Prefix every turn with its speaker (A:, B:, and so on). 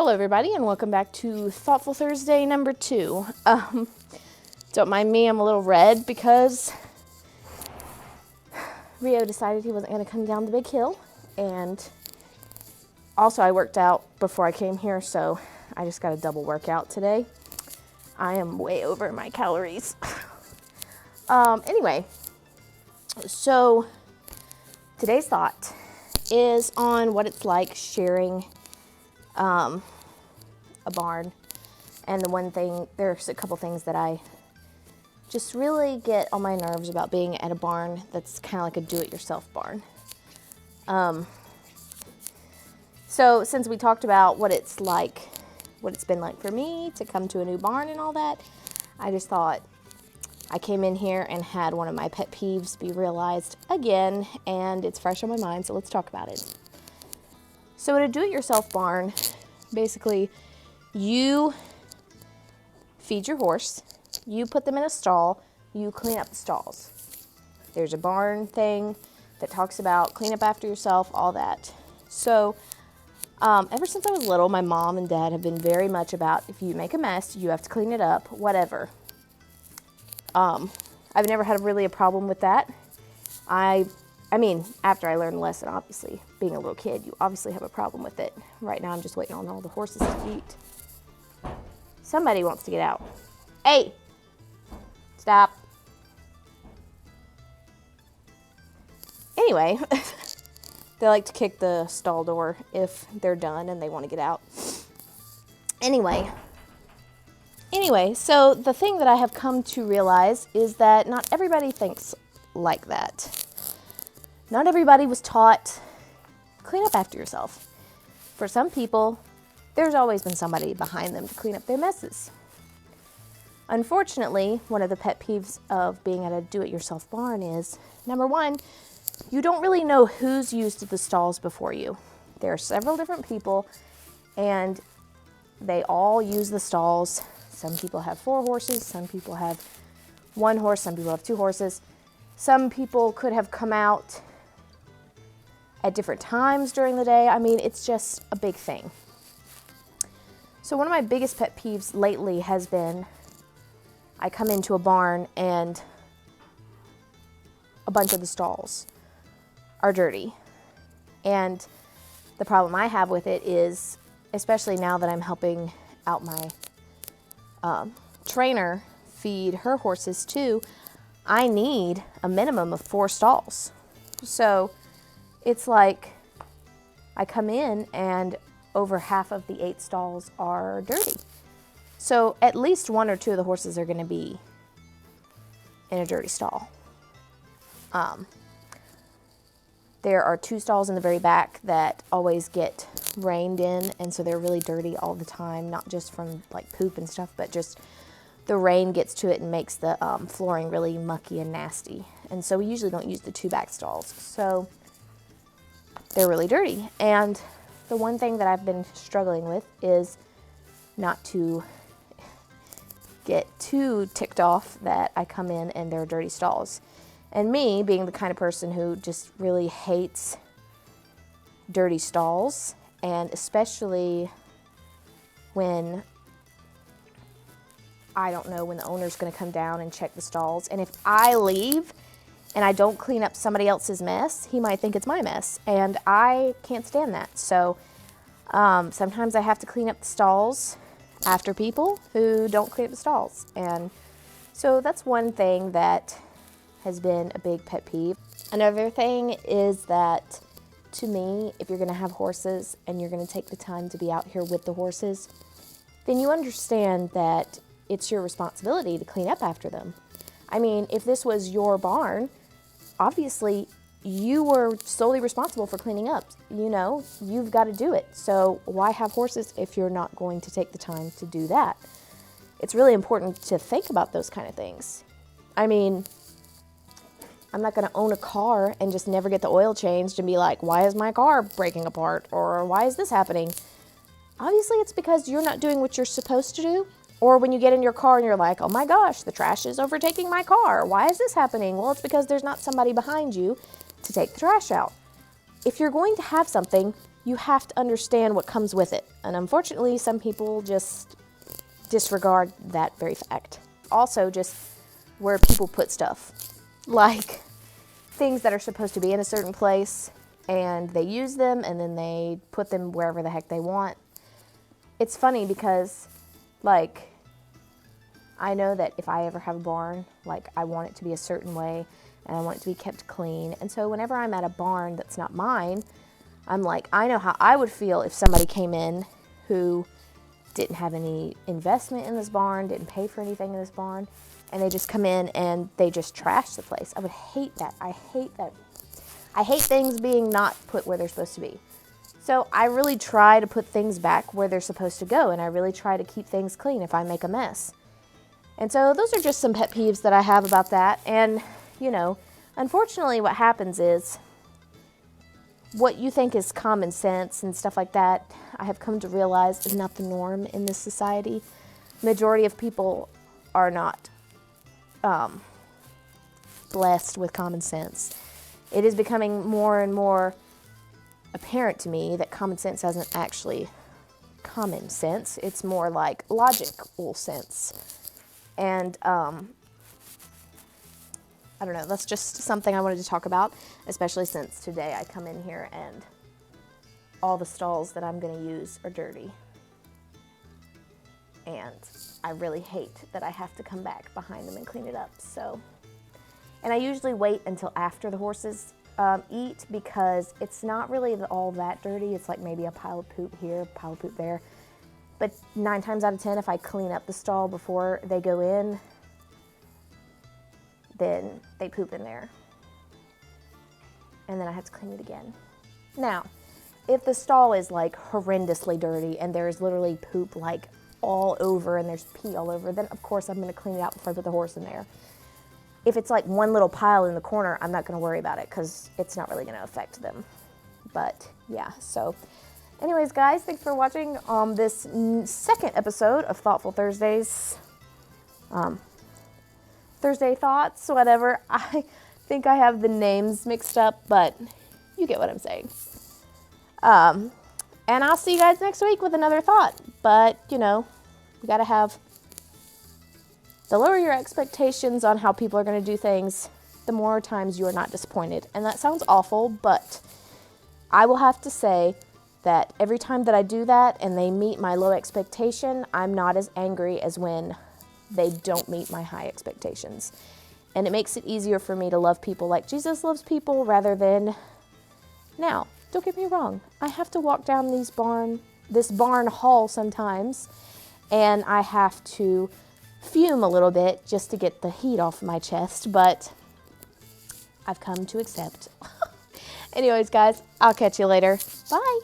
A: Hello everybody and welcome back to Thoughtful Thursday number 2. Don't mind me, I'm a little red because Rio decided he wasn't going to come down the big hill, and also I worked out before I came here, so I just got a double workout today. I am way over my calories. Anyway, so today's thought is on what it's like sharing a barn. And the one thing, there's a couple things that I just really get on my nerves about being at a barn that's kind of like a do-it-yourself barn. So since we talked about what it's like, what it's been like for me to come to a new barn and all that, I just thought I came in here and had one of my pet peeves be realized again, and it's fresh on my mind, so let's talk about it. So at a do-it-yourself barn, basically, you feed your horse, you put them in a stall, you clean up the stalls. There's a barn thing that talks about clean up after yourself, all that. So ever since I was little, my mom and dad have been very much about if you make a mess, you have to clean it up, whatever. I've never had really a problem with that. I mean, after I learned the lesson, obviously, being a little kid, you obviously have a problem with it. Right now, I'm just waiting on all the horses to eat. Somebody wants to get out. Hey! Stop. Anyway, they like to kick the stall door if they're done and they want to get out. Anyway, so the thing that I have come to realize is that not everybody thinks like that. Not everybody was taught clean up after yourself. For some people, there's always been somebody behind them to clean up their messes. Unfortunately, one of the pet peeves of being at a do-it-yourself barn is, number one, you don't really know who's used the stalls before you. There are several different people, and they all use the stalls. Some people have 4 horses, some people have 1 horse, some people have 2 horses. Some people could have come out at different times during the day. I mean, it's just a big thing. So one of my biggest pet peeves lately has been I come into a barn and a bunch of the stalls are dirty. And the problem I have with it is, especially now that I'm helping out my trainer feed her horses too, I need a minimum of 4 stalls. So it's like I come in and over half of the 8 stalls are dirty. So at least 1 or 2 of the horses are going to be in a dirty stall. There are 2 stalls in the very back that always get rained in, and so they're really dirty all the time, not just from like poop and stuff, but just the rain gets to it and makes the flooring really mucky and nasty. And so we usually don't use the 2 back stalls. So they're really dirty. And the one thing that I've been struggling with is not to get too ticked off that I come in and there are dirty stalls. And me, being the kind of person who just really hates dirty stalls, and especially when I don't know when the owner's going to come down and check the stalls. And if I leave and I don't clean up somebody else's mess, he might think it's my mess. And I can't stand that. So sometimes I have to clean up the stalls after people who don't clean up the stalls. And so that's one thing that has been a big pet peeve. Another thing is that, to me, if you're going to have horses and you're going to take the time to be out here with the horses, then you understand that it's your responsibility to clean up after them. I mean, if this was your barn, obviously you were solely responsible for cleaning up. You know, you've got to do it. So why have horses if you're not going to take the time to do that? It's really important to think about those kind of things. I mean, I'm not going to own a car and just never get the oil changed and be like, why is my car breaking apart? Or why is this happening? Obviously, it's because you're not doing what you're supposed to do. Or when you get in your car and you're like, oh my gosh, the trash is overtaking my car. Why is this happening? Well, it's because there's not somebody behind you to take the trash out. If you're going to have something, you have to understand what comes with it. And unfortunately, some people just disregard that very fact. Also, just where people put stuff. Like things that are supposed to be in a certain place, and they use them, and then they put them wherever the heck they want. It's funny because, like, I know that if I ever have a barn, like, I want it to be a certain way, and I want it to be kept clean. And so whenever I'm at a barn that's not mine, I'm like, I know how I would feel if somebody came in who didn't have any investment in this barn, didn't pay for anything in this barn, and they just come in and they just trash the place. I would hate that. I hate that. I hate things being not put where they're supposed to be. So I really try to put things back where they're supposed to go, and I really try to keep things clean if I make a mess. And so those are just some pet peeves that I have about that. And, you know, unfortunately what happens is what you think is common sense and stuff like that, I have come to realize is not the norm in this society. Majority of people are not blessed with common sense. It is becoming more and more apparent to me that common sense isn't actually common sense. It's more like logical sense. And I don't know, that's just something I wanted to talk about, especially since today I come in here and all the stalls that I'm going to use are dirty. And I really hate that I have to come back behind them and clean it up. So, and I usually wait until after the horses eat, because it's not really all that dirty. It's like maybe a pile of poop here, a pile of poop there. But 9 times out of 10, if I clean up the stall before they go in, then they poop in there. And then I have to clean it again. Now, if the stall is like horrendously dirty and there's literally poop like all over and there's pee all over, then of course I'm going to clean it out before I put the horse in there. If it's like one little pile in the corner, I'm not going to worry about it because it's not really going to affect them. But yeah, so anyways, guys, thanks for watching this second episode of Thoughtful Thursdays. Thursday Thoughts, whatever. I think I have the names mixed up, but you get what I'm saying. And I'll see you guys next week with another thought. But, you know, you got to have the lower your expectations on how people are going to do things, the more times you are not disappointed. And that sounds awful, but I will have to say that every time that I do that and they meet my low expectation, I'm not as angry as when they don't meet my high expectations. And it makes it easier for me to love people like Jesus loves people rather than... Now, don't get me wrong. I have to walk down this barn hall sometimes, and I have to fume a little bit just to get the heat off my chest, but I've come to accept. Anyways, guys, I'll catch you later. Bye.